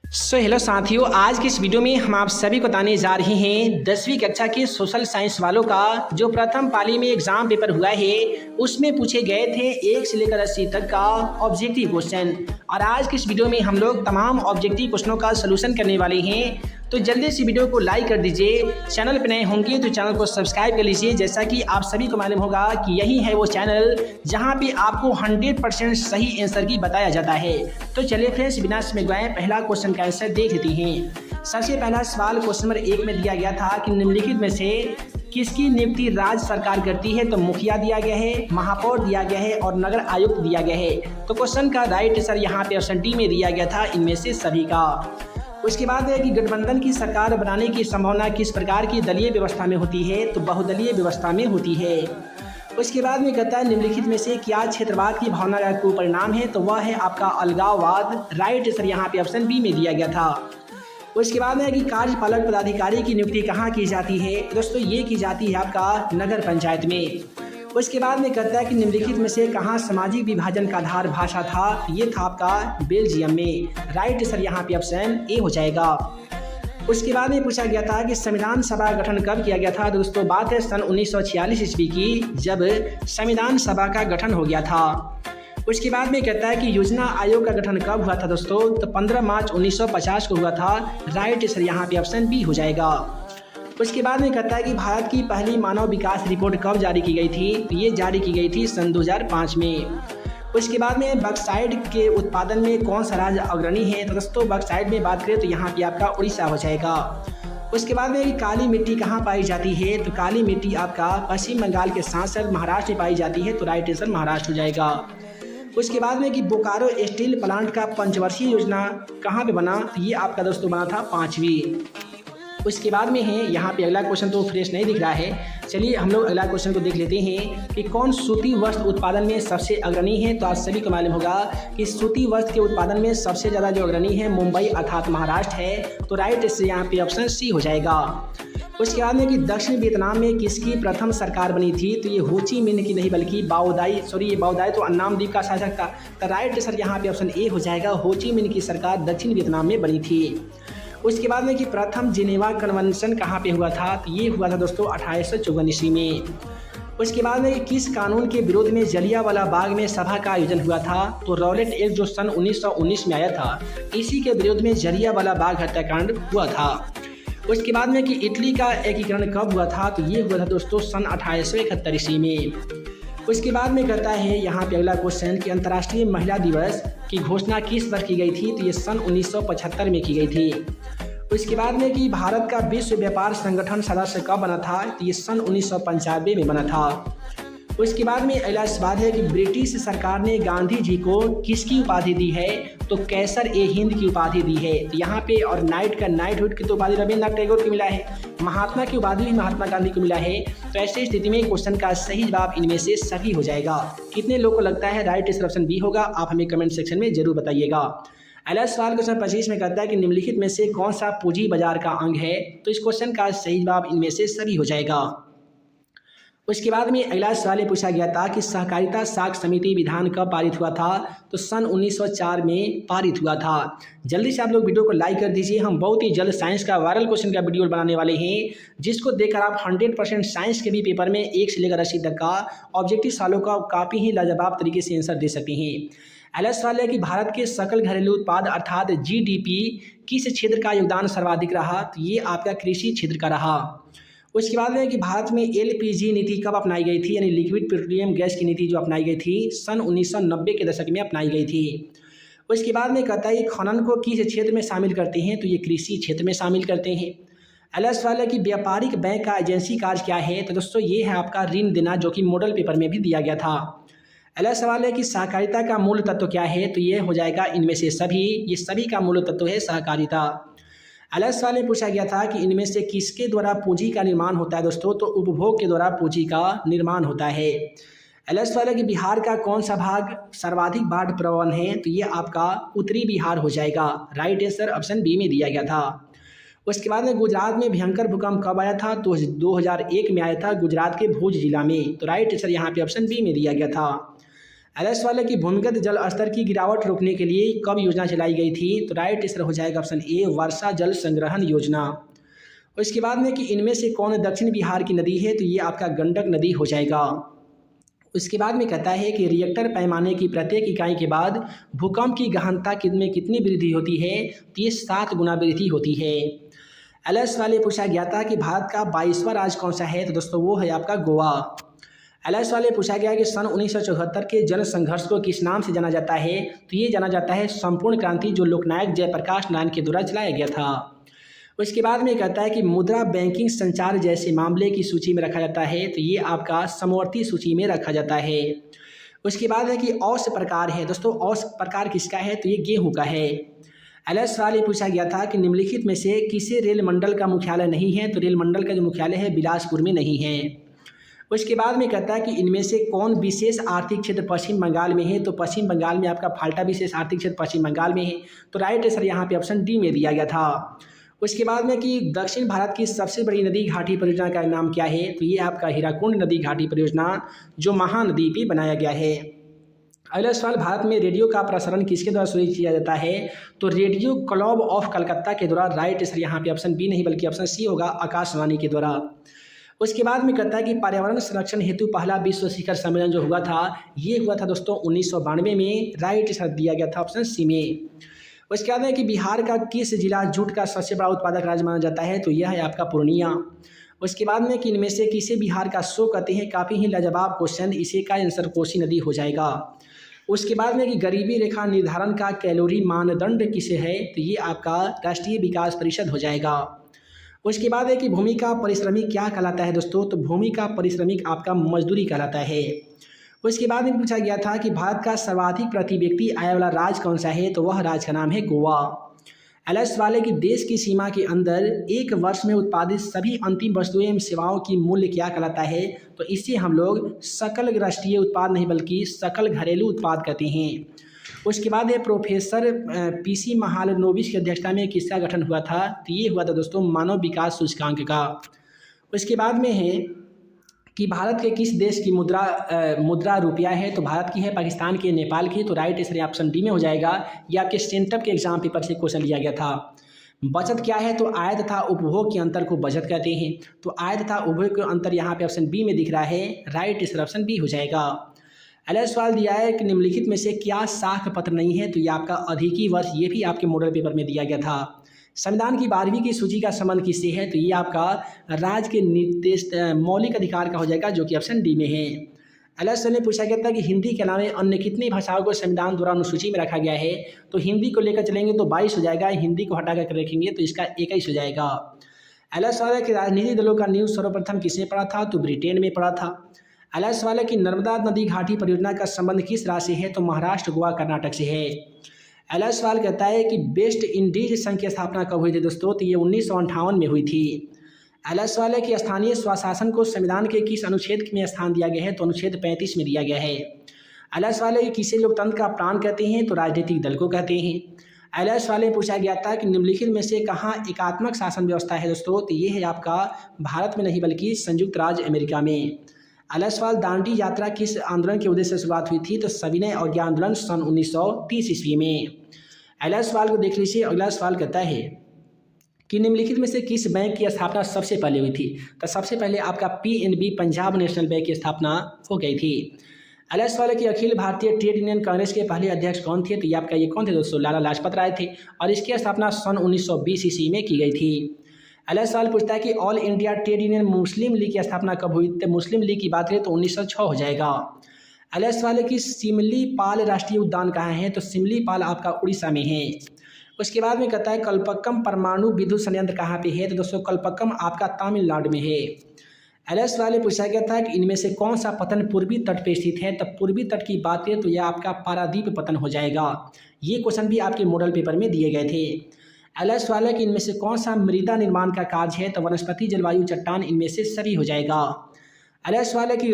Hello साथियों, आज की इस वीडियो में हम आप सभी को बताने जा रहे हैं 10वीं कक्षा के सोशल साइंस वालों का जो प्रथम पाली में एग्जाम पेपर हुआ है उसमें पूछे गए थे 1 से लेकर 80 तक का ऑब्जेक्टिव क्वेश्चन। और आज की इस वीडियो में हम लोग तमाम ऑब्जेक्टिव क्वेश्चनों का सलूशन करने वाले हैं। तो जल्दी से वीडियो को लाइक कर दीजिए, चैनल पर नए होंगे तो चैनल को सब्सक्राइब कर लीजिए। जैसा कि आप सभी को मालूम होगा कि यही है वो चैनल जहां पे आपको 100% सही आंसर की बताया जाता है। तो चलिए फ्रेंड्स, बिना समय गवाए पहला क्वेश्चन का आंसर देख लेते हैं। सबसे पहला सवाल क्वेश्चन नंबर 1 में दिया गया था कि निम्नलिखित में से किसकी नियुक्ति राज्य सरकार करती है। तो मुखिया दिया गया है, महापौर दिया गया है और नगर आयुक्त दिया गया है। तो क्वेश्चन का राइट आंसर यहाँ पे ऑप्शन डी में दिया गया था, इनमें से सभी का। उसके बाद है कि गठबंधन की सरकार बनाने की संभावना किस प्रकार की दलीय व्यवस्था में होती है। तो बहुदलीय व्यवस्था में होती है। उसके बाद में कहता है निम्नलिखित में से क्या क्षेत्रवाद की भावना का कुपरिणाम है। तो वह है आपका अलगाववाद। राइट आंसर यहाँ पे ऑप्शन बी में दिया गया था। उसके बाद में है कि कार्यपालक पदाधिकारी की नियुक्ति कहाँ की जाती है। दोस्तों ये की जाती है आपका नगर पंचायत में। उसके बाद में कहता है कि निम्नलिखित में से कहाँ सामाजिक विभाजन का आधार भाषा था। ये था आपका बेल्जियम में। राइट आंसर यहाँ पे ऑप्शन ए हो जाएगा। उसके बाद में पूछा गया था कि संविधान सभा का गठन कब किया गया था। दोस्तों बात है सन 1946 ईस्वी की, जब संविधान सभा का गठन हो गया था। उसके बाद में कहता है कि योजना आयोग का गठन कब हुआ था। दोस्तों तो 15 मार्च 1950 को हुआ था। राइट आंसर यहाँ पे ऑप्शन बी हो जाएगा। उसके बाद में कहता है कि भारत की पहली मानव विकास रिपोर्ट कब जारी की गई थी। तो ये जारी की गई थी सन 2005 में। उसके बाद में बक्साइड के उत्पादन में कौन सा राज्य अग्रणी है। तो दोस्तों बक्साइड में बात करें तो यहाँ पे आपका उड़ीसा हो जाएगा। उसके बाद में काली मिट्टी कहाँ पाई जाती है। तो काली मिट्टी आपका पश्चिम बंगाल के साथ साथ महाराष्ट्र में पाई जाती है। तो राइट आंसर महाराष्ट्र हो जाएगा। उसके बाद में कि बोकारो स्टील प्लांट का पंचवर्षीय योजना कहाँ पे बना। तो ये आपका दोस्तों बना था 5वीं। उसके बाद में है यहाँ पे अगला क्वेश्चन तो फ्रेश नहीं दिख रहा है। चलिए हम लोग अगला क्वेश्चन को देख लेते हैं कि कौन सूती वस्त्र उत्पादन में सबसे अग्रणी है। तो आप सभी को मालूम होगा कि सूती वस्त्र के उत्पादन में सबसे ज़्यादा जो अग्रणी है मुंबई अर्थात महाराष्ट्र है। तो राइट से यहाँ पे ऑप्शन सी हो जाएगा। उसके बाद में कि दक्षिण वियतनाम में किसकी प्रथम सरकार बनी थी। तो ये हो ची मिन्ह की नहीं बल्कि ये बाओदाई तो अन्नाम द्वीप का शासक था। तो राइट आंसर यहाँ पे ऑप्शन ए हो जाएगा। हो ची मिन्ह की सरकार दक्षिण वियतनाम में बनी थी। उसके बाद में कि प्रथम जिनेवा कन्वेंशन कहाँ पे हुआ था। तो ये हुआ था दोस्तों 1854 ईस्वी में। उसके बाद में किस कानून के विरोध में जलियांवाला बाग में सभा का आयोजन हुआ था। तो रॉलेट एक्ट जो सन 1919 में आया था, इसी के विरोध में जलियांवाला बाग हत्याकांड हुआ था। उसके बाद में कि इटली का एकीकरण कब हुआ था। तो ये हुआ था दोस्तों सन 1871 ईस्वी में। उसके बाद में कहता है यहाँ पे अगला क्वेश्चन कि अंतर्राष्ट्रीय महिला दिवस की घोषणा किस वर्ष की गई थी। तो ये सन 1975 में की गई थी। उसके बाद में कि भारत का विश्व व्यापार संगठन सदस्य कब बना था। तो ये सन 1995 में बना था। उसके बाद में अगला सवाल है कि ब्रिटिश सरकार ने गांधी जी को किसकी उपाधि दी है। तो कैसर ए हिंद की उपाधि दी है। तो यहाँ पे और नाइटहुड की तो उपाधि रविन्द्रनाथ टैगोर को मिला है। महात्मा की उपाधि भी महात्मा गांधी को मिला है। तो ऐसी स्थिति में क्वेश्चन का सही जवाब इनमें से सभी हो जाएगा। कितने लोगों को लगता है राइट आंसर ऑप्शन बी होगा, आप हमें कमेंट सेक्शन में जरूर बताइएगा। अगला सवाल क्वेश्चन 25 में कहता है कि निम्नलिखित में से कौन सा पूंजी बाजार का अंग है। तो इस क्वेश्चन का सही जवाब इनमें से सभी हो जाएगा। उसके बाद में अगला सवाल ये पूछा गया था कि सहकारिता साख समिति विधान कब पारित हुआ था। तो सन 1904 में पारित हुआ था। जल्दी से आप लोग वीडियो को लाइक कर दीजिए। हम बहुत ही जल्द साइंस का वायरल क्वेश्चन का वीडियो बनाने वाले हैं, जिसको देखकर आप 100% साइंस के भी पेपर में 1 से लेकर 80 तक का ऑब्जेक्टिव सवालों का काफ़ी ही लाजवाब तरीके से आंसर दे सकते हैं। अगला सवाल है कि भारत के सकल घरेलू उत्पाद अर्थात जीडीपी किस क्षेत्र का योगदान सर्वाधिक रहा। तो ये आपका कृषि क्षेत्र का रहा। उसके बाद में कि भारत में एलपीजी नीति कब अपनाई गई थी, यानी लिक्विड पेट्रोलियम गैस की नीति जो अपनाई गई थी सन 1990 के दशक में अपनाई गई थी। उसके बाद में कहता है कि खनन को किस क्षेत्र में शामिल करते हैं। तो ये कृषि क्षेत्र में शामिल करते हैं। अगला सवाल है कि व्यापारिक बैंक का एजेंसी कार्य क्या है। तो दोस्तों ये है आपका ऋण देना, जो कि मॉडल पेपर में भी दिया गया था। अगला सवाल है कि सहकारिता का मूल तत्व क्या है। तो ये हो जाएगा इनमें से सभी। ये सभी का मूल तत्व है सहकारिता। अगला सवाल में पूछा गया था कि इनमें से किसके द्वारा पूंजी का निर्माण होता है। दोस्तों तो उपभोग के द्वारा पूंजी का निर्माण होता है। अगला सवाल है कि बिहार का कौन सा भाग सर्वाधिक बाढ़ प्रवण है। तो ये आपका उत्तरी बिहार हो जाएगा। राइट आंसर ऑप्शन बी में दिया गया था। उसके बाद में गुजरात में भयंकर भूकंप कब आया था। तो 2001 में आया था गुजरात के भुज जिला में। तो राइट आंसर यहाँ पे ऑप्शन बी में दिया गया था। एलएस वाले की भूमिगत जल स्तर की गिरावट रोकने के लिए कब योजना चलाई गई थी? तो राइट आंसर हो जाएगा ऑप्शन ए, वर्षा जल संग्रहण योजना। और इसके बाद में कि इनमें से कौन दक्षिण बिहार की नदी है? तो ये आपका गंडक नदी हो जाएगा। उसके बाद में कहता है कि रिएक्टर पैमाने की प्रत्येक इकाई के बाद भूकंप की गहनता में कितनी वृद्धि होती है? तो ये 7 गुना वृद्धि होती है। एलएस वाले पूछा गया था कि भारत का 22वां राज्य कौन सा है? तो दोस्तों वो है आपका गोवा। एलएस वाले पूछा गया कि सन 1974 के जन संघर्ष को किस नाम से जाना जाता है? तो ये जाना जाता है संपूर्ण क्रांति, जो लोकनायक जयप्रकाश नारायण के द्वारा चलाया गया था। उसके बाद में कहता है कि मुद्रा, बैंकिंग, संचार जैसे मामले की सूची में रखा जाता है, तो ये आपका समवर्ती सूची में रखा जाता है। उसके बाद है कि औसत प्रकार है। दोस्तों औसत प्रकार किसका है? तो ये गेहूं का है। एलएस वाले पूछा गया था कि निम्नलिखित में से किसे रेल मंडल का मुख्यालय नहीं है? तो रेल मंडल का जो मुख्यालय है बिलासपुर में नहीं है। उसके बाद में कहता है कि इनमें से कौन विशेष आर्थिक क्षेत्र पश्चिम बंगाल में है? तो पश्चिम बंगाल में आपका फाल्टा विशेष आर्थिक क्षेत्र पश्चिम बंगाल में है। तो राइट आंसर यहाँ पे ऑप्शन डी में दिया गया था। उसके बाद में कि दक्षिण भारत की सबसे बड़ी नदी घाटी परियोजना का नाम क्या है? तो ये आपका हीराकुंड नदी घाटी परियोजना, जो महानदी पे बनाया गया है। अगला सवाल, भारत में रेडियो का प्रसारण किसके द्वारा शुरू किया जाता है? तो रेडियो क्लब ऑफ कलकत्ता के द्वारा। राइट आंसर यहाँ पे ऑप्शन बी नहीं बल्कि ऑप्शन सी होगा, आकाशवाणी के द्वारा। उसके बाद में कहता है कि पर्यावरण संरक्षण हेतु पहला विश्व शिखर सम्मेलन जो हुआ था, ये हुआ था दोस्तों 1992 में। राइट आंसर दिया गया था ऑप्शन सी में। उसके बाद है कि बिहार का किस जिला जूट का सबसे बड़ा उत्पादक राज्य माना जाता है? तो यह है आपका पूर्णिया। उसके बाद में कि इनमें से किसे बिहार का शो कहते हैं? काफ़ी ही लाजवाब क्वेश्चन, इसी का आंसर कोसी नदी हो जाएगा। उसके बाद में कि गरीबी रेखा निर्धारण का कैलोरी मानदंड किसे है? तो ये आपका राष्ट्रीय विकास परिषद हो जाएगा। उसके बाद है कि भूमि का परिश्रमिक क्या कहलाता है दोस्तों? तो भूमि का परिश्रमिक आपका मजदूरी कहलाता है। उसके बाद में पूछा गया था कि भारत का सर्वाधिक प्रति व्यक्ति आय वाला राज्य कौन सा है? तो वह राज्य का नाम है गोवा। एलएस वाले की देश की सीमा के अंदर एक वर्ष में उत्पादित सभी अंतिम वस्तुएं एवं सेवाओं की मूल्य क्या कहलाता है? तो इसे हम लोग सकल राष्ट्रीय उत्पाद नहीं बल्कि सकल घरेलू उत्पाद कहते हैं। उसके बाद है प्रोफेसर पीसी महालनोबिस की अध्यक्षता में किसका गठन हुआ था? तो ये हुआ था दोस्तों मानव विकास सूचकांक का। उसके बाद में है कि भारत के किस देश की मुद्रा रुपया है? तो भारत की है पाकिस्तान की, नेपाल की। तो राइट आंसर ऑप्शन डी में हो जाएगा। यह आपके सेंटअप के एग्जाम पेपर से क्वेश्चन लिया गया था। बचत क्या है? तो आय तथा उपभोग के अंतर को बचत कहते हैं। तो आय तथा उपभोग के अंतर यहाँ पे ऑप्शन बी में दिख रहा है। राइट आंसर ऑप्शन बी हो जाएगा। अगला सवाल दिया है कि निम्नलिखित में से क्या साख पत्र नहीं है? तो ये आपका अधिकी वर्ष, ये भी आपके मॉडल पेपर में दिया गया था। संविधान की 12वीं की सूची का संबंध किससे है? तो ये आपका राज्य के निर्देश मौलिक अधिकार का हो जाएगा, जो कि ऑप्शन डी में है। अगला सवाल में पूछा गया था कि हिंदी के अलावा अन्य कितनी भाषाओं को संविधान द्वारा अनुसूची में रखा गया है? तो हिंदी को लेकर चलेंगे तो 22 हो जाएगा, हिंदी को हटा कर रखेंगे तो इसका 21 हो जाएगा। अगला सवाल है कि राजनीतिक दलों का न्यूज़ सर्वप्रथम किसने पढ़ा था? तो ब्रिटेन में पढ़ा था। अगला सवाल है कि नर्मदा नदी घाटी परियोजना का संबंध किस राज्य से है? तो महाराष्ट्र, गोवा, कर्नाटक से है। अगला सवाल कहता है कि वेस्ट इंडीज संघ की स्थापना कब हुई थी दोस्तों? तो ये 1958 में हुई थी। अगला सवाल है कि स्थानीय स्वशासन को संविधान के किस अनुच्छेद में स्थान दिया गया है? तो अनुच्छेद 35 में दिया गया है। अगला सवाल है कि किसे लोकतंत्र का प्राण कहते हैं? तो राजनीतिक दल को कहते हैं। अगला सवाल में पूछा गया था कि निम्नलिखित में से कहाँ एकात्मक शासन व्यवस्था है दोस्तों? तो ये है आपका भारत में नहीं बल्कि संयुक्त राज्य अमेरिका में। अगला सवाल, दांडी यात्रा किस आंदोलन के उद्देश्य से शुरुआत हुई थी? तो सविनय अवज्ञा आंदोलन सन 1930 ईस्वी में। अगला सवाल को देख लीजिए। अगला सवाल कहता है कि निम्नलिखित में से किस बैंक की स्थापना सबसे पहले हुई थी? तो सबसे पहले आपका पीएनबी, पंजाब नेशनल बैंक की स्थापना हो गई थी। अगला सवाल है कि अखिल भारतीय ट्रेड यूनियन कांग्रेस के पहले अध्यक्ष कौन थे? तो ये आपका ये कौन थे दोस्तों? लाला लाजपत राय थे, और इसकी स्थापना सन 1920 ईस्वी में की गई थी। अगला सवाल पूछता है कि ऑल इंडिया ट्रेड यूनियन मुस्लिम लीग की स्थापना कब हुई? तो मुस्लिम लीग की बात करें तो 1906 हो जाएगा। अगला सवाल है कि सिमलीपाल राष्ट्रीय उद्यान कहाँ है? तो सिमलीपाल आपका उड़ीसा में है। उसके बाद में कहता है कल्पक्कम परमाणु विद्युत संयंत्र कहाँ पे है? तो दोस्तों कल्पक्कम आपका तमिलनाडु में है। अगला सवाल पूछा गया था कि इनमें से कौन सा पतन पूर्वी तट पे स्थित है? तो पूर्वी तट की बात करें तो यह आपका पारादीप पतन हो जाएगा। ये क्वेश्चन भी आपके मॉडल पेपर में दिए गए थे। अगला सवाल है कि इनमें से कौन सा मृदा निर्माण का कार्य है? तो वनस्पति, जलवायु, चट्टान, इनमें से सभी हो जाएगा। अगला सवाल है कि